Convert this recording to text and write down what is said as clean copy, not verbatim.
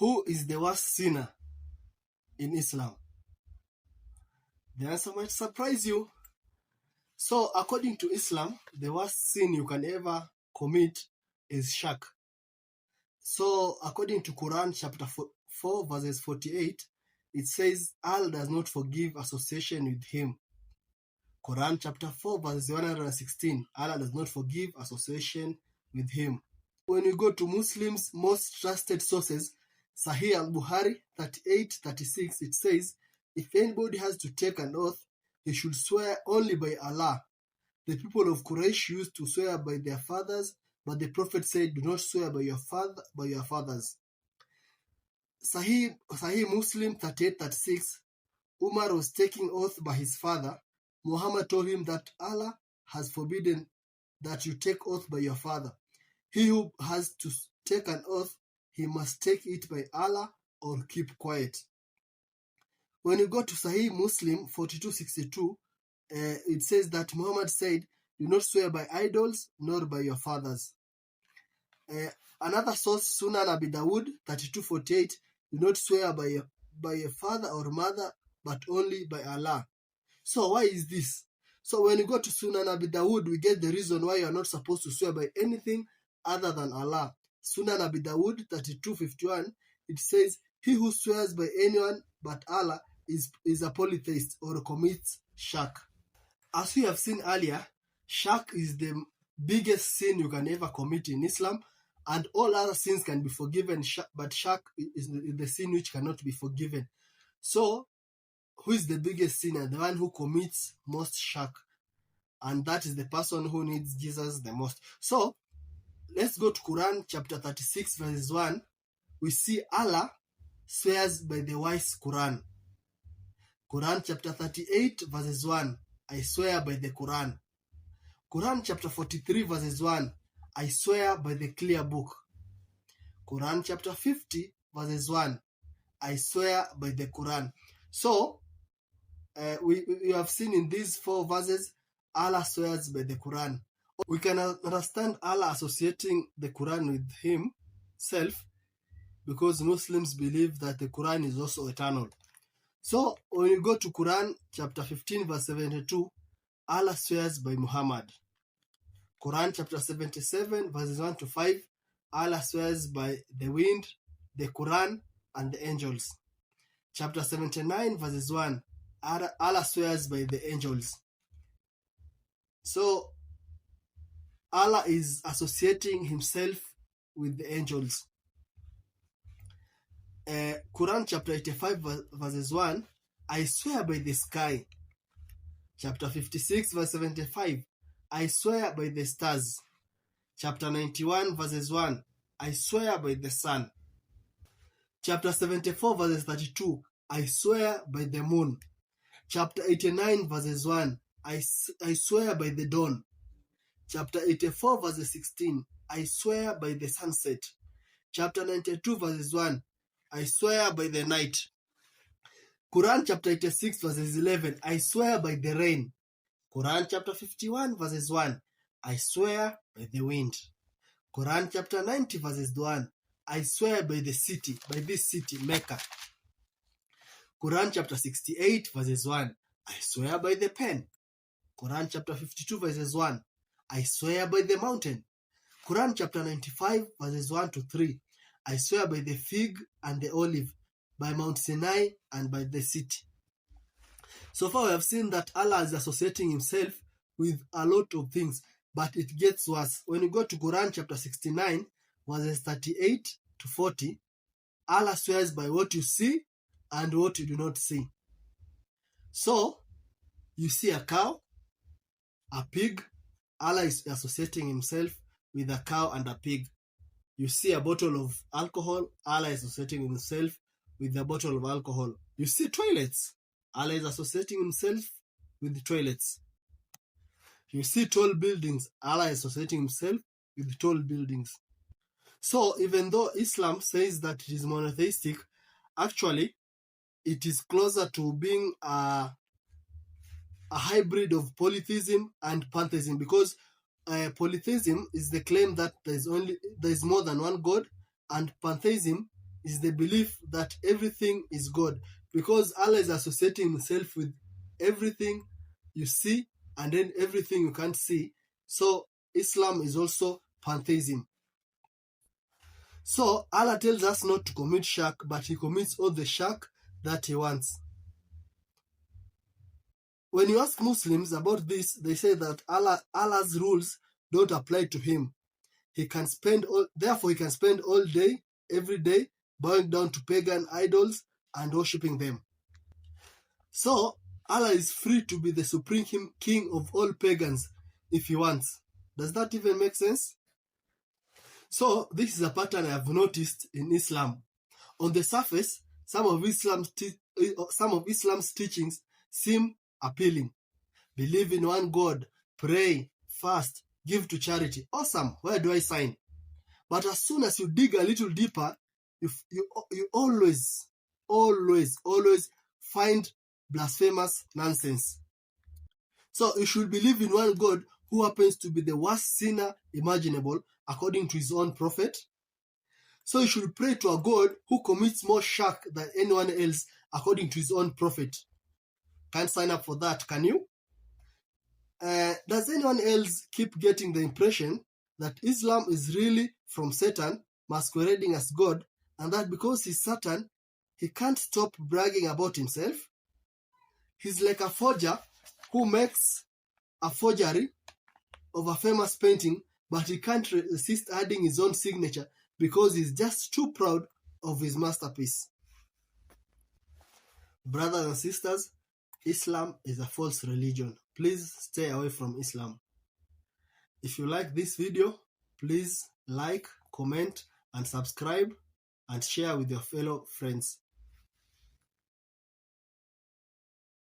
Who is the worst sinner in Islam? The answer might surprise you. So, according to Islam, the worst sin you can ever commit is shirk. So, according to Quran chapter 4 verses 48, it says, Allah does not forgive association with him. Quran chapter 4 verses 116, Allah does not forgive association with him. When you go to Muslims' most trusted sources, Sahih al-Bukhari 38:36, it says, if anybody has to take an oath, he should swear only by Allah. The people of Quraysh used to swear by their fathers, but the Prophet said, do not swear by your fathers. Sahih Muslim 38:36, Umar was taking oath by his father. Muhammad told him that Allah has forbidden that you take oath by your father. He who has to take an oath, he must take it by Allah or keep quiet. When you go to Sahih Muslim 42:62, it says that Muhammad said, do not swear by idols nor by your fathers. Another source, Sunan Abi Dawud 32:48, do not swear by a father or mother, but only by Allah. So why is this? So when you go to Sunan Abi Dawud, we get the reason why you are not supposed to swear by anything other than Allah. Sunan Abi Dawud 32:51, it says, he who swears by anyone but Allah is a polytheist or commits shirk. As we have seen earlier, shirk is the biggest sin you can ever commit in Islam, and all other sins can be forgiven, but shirk is the sin which cannot be forgiven. So, who is the biggest sinner? The one who commits most shirk. And that is the person who needs Jesus the most. So, let's go to Quran chapter 36 verses 1. We see Allah swears by the wise Quran. Quran chapter 38 verses 1. I swear by the Quran. Quran chapter 43 verses 1. I swear by the clear book. Quran chapter 50 verses 1. I swear by the Quran. So, we have seen in these 4 verses, Allah swears by the Quran. We can understand Allah associating the Quran with himself because Muslims believe that the Quran is also eternal. So, when you go to Quran chapter 15 verse 72, Allah swears by Muhammad. Quran chapter 77 verses 1 to 5, Allah swears by the wind, the Quran, and the angels. Chapter 79 verses 1, Allah swears by the angels. So, Allah is associating himself with the angels. Quran chapter 85 verses 1, I swear by the sky. Chapter 56 verse 75, I swear by the stars. Chapter 91 verses 1, I swear by the sun. Chapter 74 verses 32, I swear by the moon. Chapter 89 verses 1, I swear by the dawn. Chapter 84 verses 16, I swear by the sunset. Chapter 92 verses 1, I swear by the night. Quran chapter 86 verses 11, I swear by the rain. Quran chapter 51 verses 1, I swear by the wind. Quran chapter 90 verses 1, I swear by the city, by this city, Mecca. Quran chapter 68 verses 1, I swear by the pen. Quran chapter 52 verses 1, I swear by the mountain. Quran chapter 95 verses 1 to 3, I swear by the fig and the olive, by Mount Sinai and by the city. So far we have seen that Allah is associating himself with a lot of things, but it gets worse. When you go to Quran chapter 69 verses 38 to 40, Allah swears by what you see and what you do not see. So, you see a cow, a pig, Allah is associating himself with a cow and a pig. You see a bottle of alcohol, Allah is associating himself with a bottle of alcohol. You see toilets, Allah is associating himself with the toilets. You see tall buildings, Allah is associating himself with tall buildings. So even though Islam says that it is monotheistic, actually it is closer to being a hybrid of polytheism and pantheism, because polytheism is the claim that there is more than one God, and pantheism is the belief that everything is God, because Allah is associating himself with everything you see and then everything you can't see. So Islam is also pantheism. So Allah tells us not to commit shirk, but he commits all the shirk that he wants. When you ask Muslims about this, they say that Allah's rules don't apply to him. Therefore he can spend all day, every day, bowing down to pagan idols and worshipping them. So Allah is free to be the supreme king of all pagans if he wants. Does that even make sense? So this is a pattern I have noticed in Islam. On the surface, some of Islam's teachings seem appealing. Believe in one God, pray, fast, give to charity. Awesome. Where do I sign? But as soon as you dig a little deeper, you always find blasphemous nonsense. So you should believe in one God who happens to be the worst sinner imaginable according to his own prophet. So you should pray to a God who commits more shirk than anyone else according to his own prophet. Can't sign up for that, can you? Does anyone else keep getting the impression that Islam is really from Satan masquerading as God, and that because he's Satan, he can't stop bragging about himself? He's like a forger who makes a forgery of a famous painting, but he can't resist adding his own signature because he's just too proud of his masterpiece. Brothers and sisters, Islam is a false religion. Please stay away from Islam. If you like this video, please like, comment, and subscribe, and share with your fellow friends.